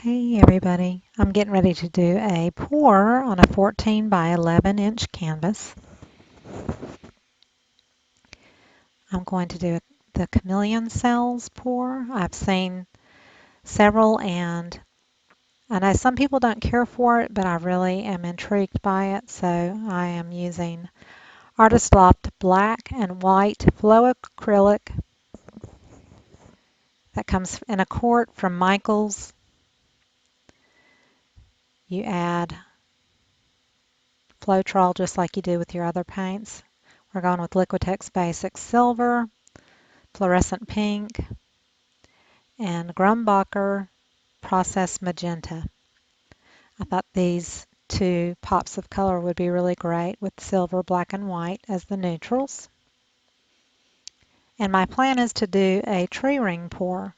Hey everybody, I'm getting ready to do a pour on a 14 by 11 inch canvas. I'm going to do the Chameleon cells pour. I've seen several and I know some people don't care for it, but I really am intrigued by it, so I am using Artist Loft black and white flow acrylic that comes in a quart from Michael's. You add Floetrol just like you do with your other paints. We're going with Liquitex Basic Silver, Fluorescent Pink, and Grumbacher Processed Magenta. I thought these two pops of color would be really great with silver, black, and white as the neutrals. And my plan is to do a tree ring pour.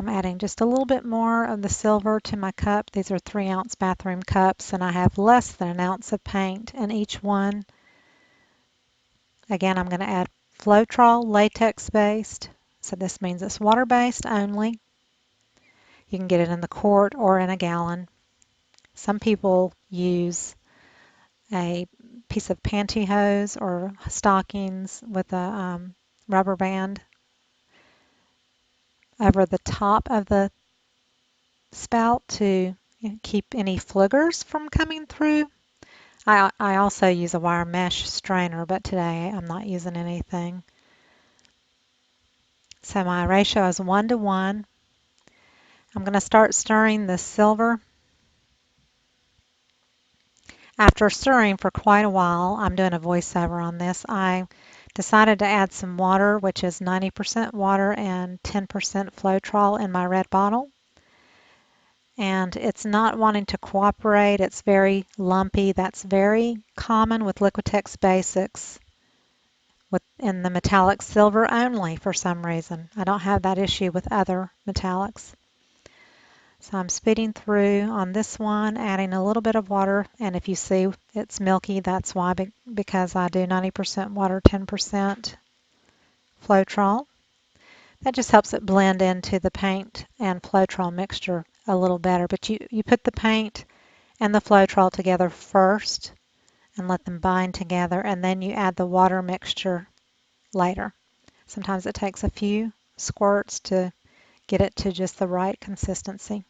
I'm adding just a little bit more of the silver to my cup. These are 3-ounce bathroom cups, and I have less than an ounce of paint in each one. Again, I'm going to add Floetrol latex based, so this means it's water based only. You can get it in the quart or in a gallon. Some people use a piece of pantyhose or stockings with a rubber band over the top of the spout to keep any fliggers from coming through. I also use a wire mesh strainer, but today I'm not using anything. So my ratio is 1 to 1. I'm going to start stirring the silver. After stirring for quite a while, I'm doing a voiceover on this, I decided to add some water, which is 90% water and 10% Floetrol in my red bottle. And it's not wanting to cooperate. It's very lumpy. That's very common with Liquitex Basics in the metallic silver only for some reason. I don't have that issue with other metallics. So I'm speeding through on this one, adding a little bit of water, and if you see it's milky, that's why, because I do 90% water, 10% Floetrol. That just helps it blend into the paint and Floetrol mixture a little better. But you put the paint and the Floetrol together first and let them bind together, and then you add the water mixture later. Sometimes it takes a few squirts to get it to just the right consistency.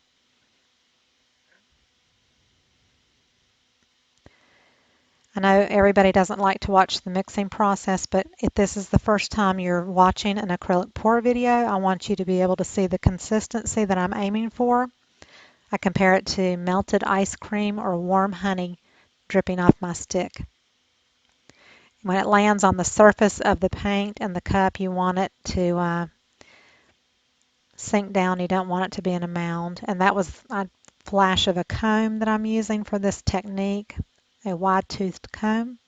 I know everybody doesn't like to watch the mixing process, but if this is the first time you're watching an acrylic pour video, I want you to be able to see the consistency that I'm aiming for. I compare it to melted ice cream or warm honey dripping off my stick. When it lands on the surface of the paint and the cup, you want it to sink down. You don't want it to be in a mound. And that was a flash of a comb that I'm using for this technique, a wide-toothed comb.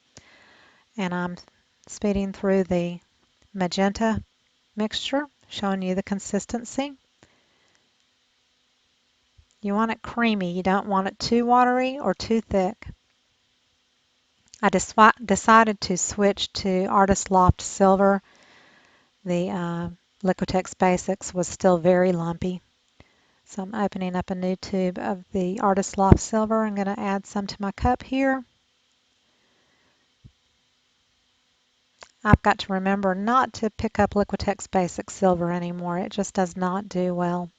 And I'm speeding through the magenta mixture, showing you the consistency. You want it creamy. You don't want it too watery or too thick. I decided to switch to Artist Loft Silver. The Liquitex Basics was still very lumpy. So I'm opening up a new tube of the Artist Loft Silver. I'm going to add some to my cup here. I've got to remember not to pick up Liquitex Basic Silver anymore. It just does not do well.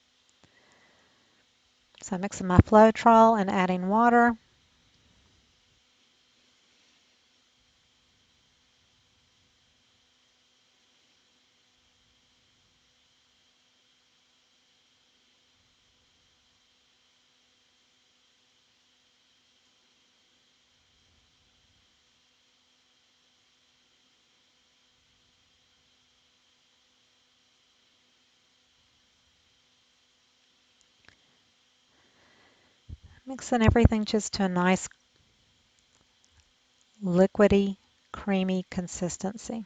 So I'm mixing my Floetrol and adding water. Mixing everything just to a nice liquidy, creamy consistency.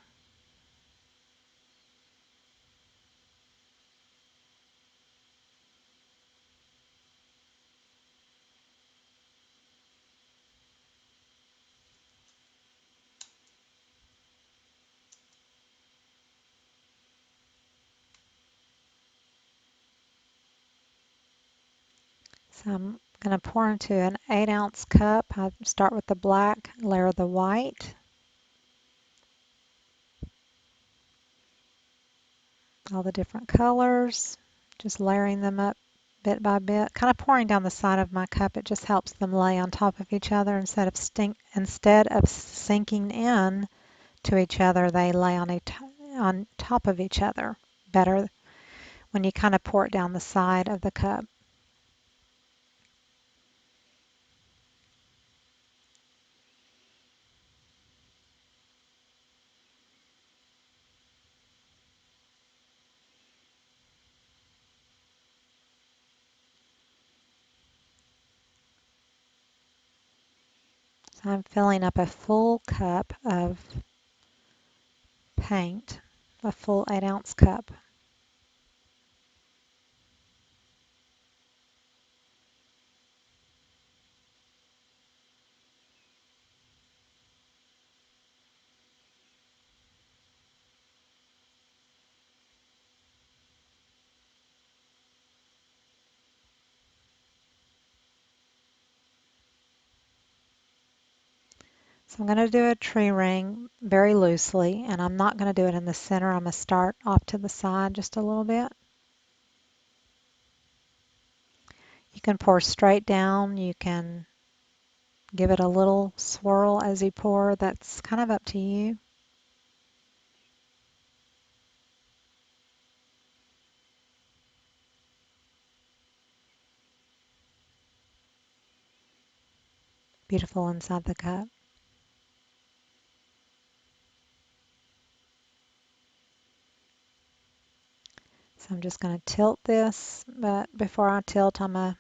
So I'm going to pour into an 8-ounce cup. I start with the black, layer the white, all the different colors, just layering them up bit by bit, kind of pouring down the side of my cup. It just helps them lay on top of each other instead of sinking in to each other. They lay on top of each other better when you kind of pour it down the side of the cup. So I'm filling up a full cup of paint, a full 8-ounce cup. So I'm going to do a tree ring very loosely, and I'm not going to do it in the center. I'm going to start off to the side just a little bit. You can pour straight down. You can give it a little swirl as you pour. That's kind of up to you. Beautiful inside the cup. So I'm just going to tilt this, but before I tilt, I'm going to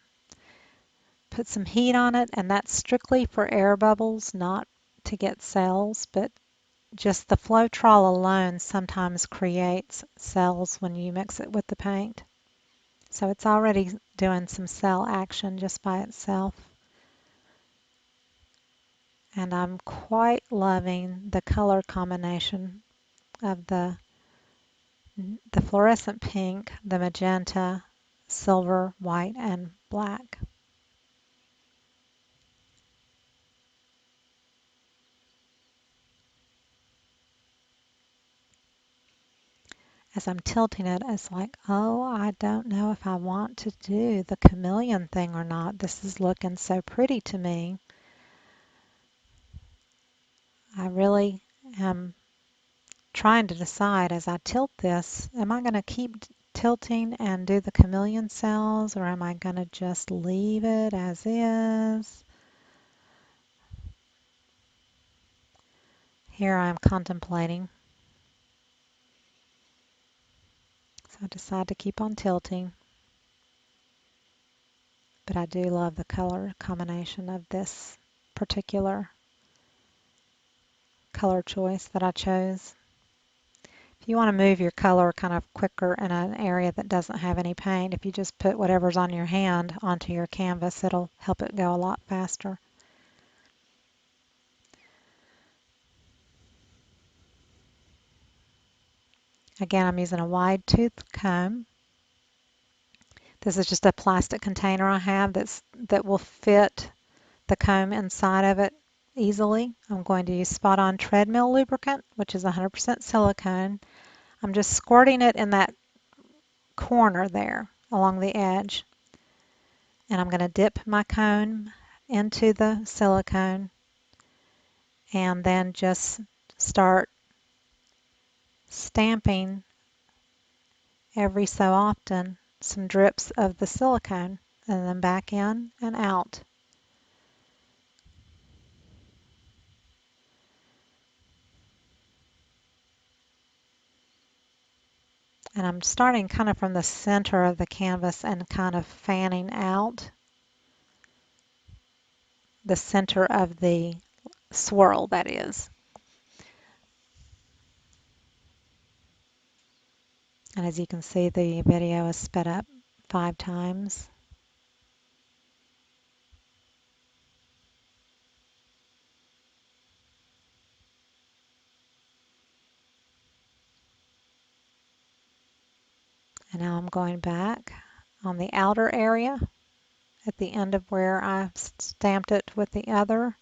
put some heat on it, and that's strictly for air bubbles, not to get cells, but just the Floetrol alone sometimes creates cells when you mix it with the paint. So it's already doing some cell action just by itself. And I'm quite loving the color combination of the fluorescent pink, the magenta, silver, white, and black. As I'm tilting it, it's like, oh, I don't know if I want to do the chameleon thing or not. This is looking so pretty to me. I really am trying to decide as I tilt this, am I going to keep tilting and do the chameleon cells, or am I going to just leave it as is? Here I'm contemplating. So I decide to keep on tilting. But I do love the color combination of this particular color choice that I chose. If you want to move your color kind of quicker in an area that doesn't have any paint, if you just put whatever's on your hand onto your canvas, it'll help it go a lot faster. Again, I'm using a wide tooth comb. This is just a plastic container I have that will fit the comb inside of it easily. I'm going to use Spot On Treadmill lubricant, which is 100% silicone. I'm just squirting it in that corner there along the edge. And I'm going to dip my comb into the silicone and then just start stamping every so often some drips of the silicone and then back in and out. And I'm starting kind of from the center of the canvas and kind of fanning out the center of the swirl, that is. And as you can see, the video is sped up 5 times. And now I'm going back on the outer area at the end of where I stamped it with the other.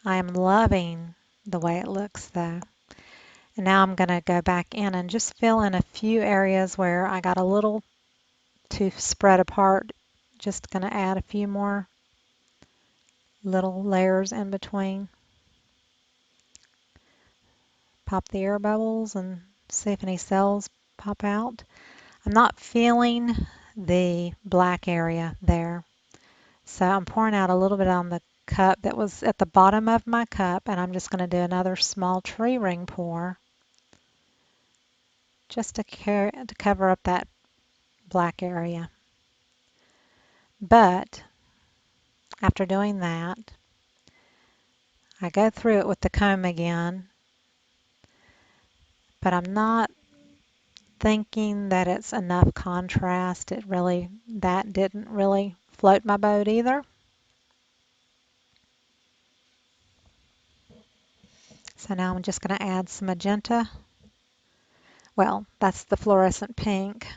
I am loving the way it looks though. And now I'm going to go back in and just fill in a few areas where I got a little too spread apart. Just going to add a few more little layers in between. Pop the air bubbles and see if any cells pop out. I'm not feeling the black area there. So I'm pouring out a little bit on the cup that was at the bottom of my cup, and I'm just going to do another small tree ring pour just to cover up that black area. But after doing that, I go through it with the comb again, but I'm not thinking that it's enough contrast. That didn't really float my boat either. So now I'm just going to add some magenta. Well, that's the fluorescent pink,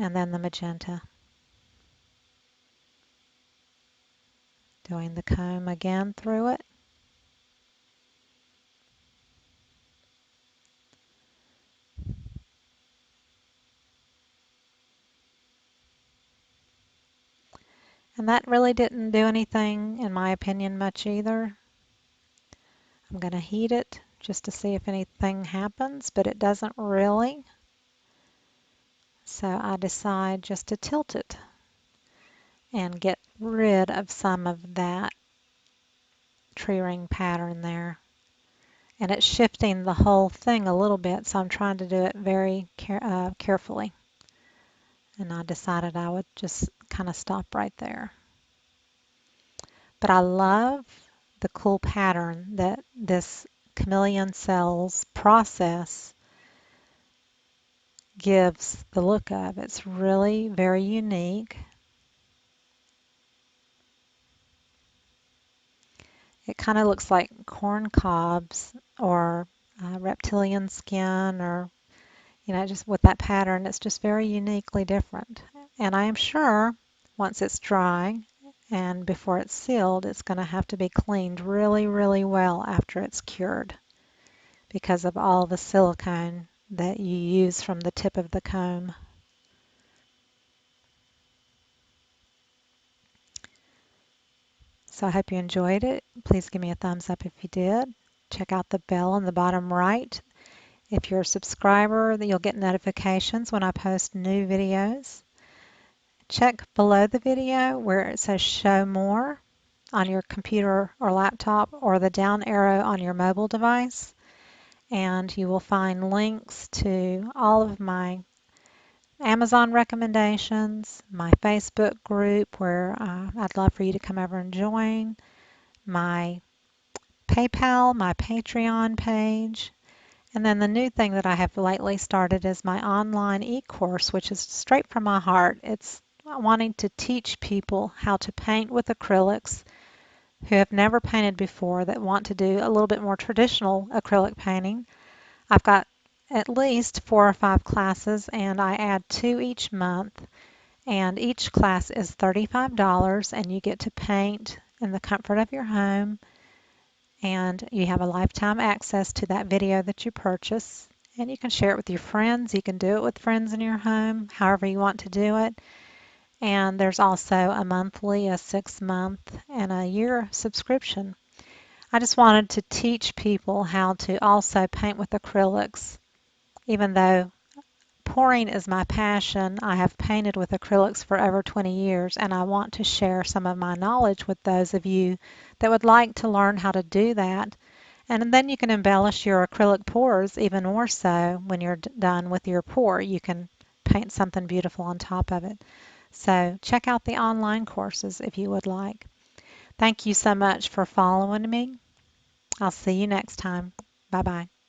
and then the magenta. Doing the comb again through it. And that really didn't do anything, in my opinion, much either. I'm going to heat it just to see if anything happens, but it doesn't really. So I decide just to tilt it and get rid of some of that tree ring pattern there. And it's shifting the whole thing a little bit, so I'm trying to do it very carefully. And I decided I would just kind of stop right there. But I love the cool pattern that this Chameleon cells process gives the look of. It's really very unique. It kind of looks like corn cobs or reptilian skin, or just with that pattern. It's just very uniquely different. And I am sure once it's dry and before it's sealed, it's going to have to be cleaned really, really well after it's cured because of all the silicone that you use from the tip of the comb. So I hope you enjoyed it. Please give me a thumbs up if you did. Check out the bell in the bottom right. If you're a subscriber, you'll get notifications when I post new videos. Check below the video where it says show more on your computer or laptop, or the down arrow on your mobile device, and you will find links to all of my Amazon recommendations, my Facebook group where I'd love for you to come over and join, my PayPal, my Patreon page, and then the new thing that I have lately started is my online e-course, which is straight from my heart. It's wanting to teach people how to paint with acrylics who have never painted before, that want to do a little bit more traditional acrylic painting. I've got at least 4 or 5 classes, and I add 2 each month, and each class is $35, and you get to paint in the comfort of your home, and you have a lifetime access to that video that you purchase, and you can share it with your friends. You can do it with friends in your home, however you want to do it. And there's also a monthly, a 6-month, and a year subscription. I just wanted to teach people how to also paint with acrylics. Even though pouring is my passion, I have painted with acrylics for over 20 years, and I want to share some of my knowledge with those of you that would like to learn how to do that. And then you can embellish your acrylic pours even more so when you're done with your pour. You can paint something beautiful on top of it. So check out the online courses if you would like. Thank you so much for following me. I'll see you next time. Bye-bye.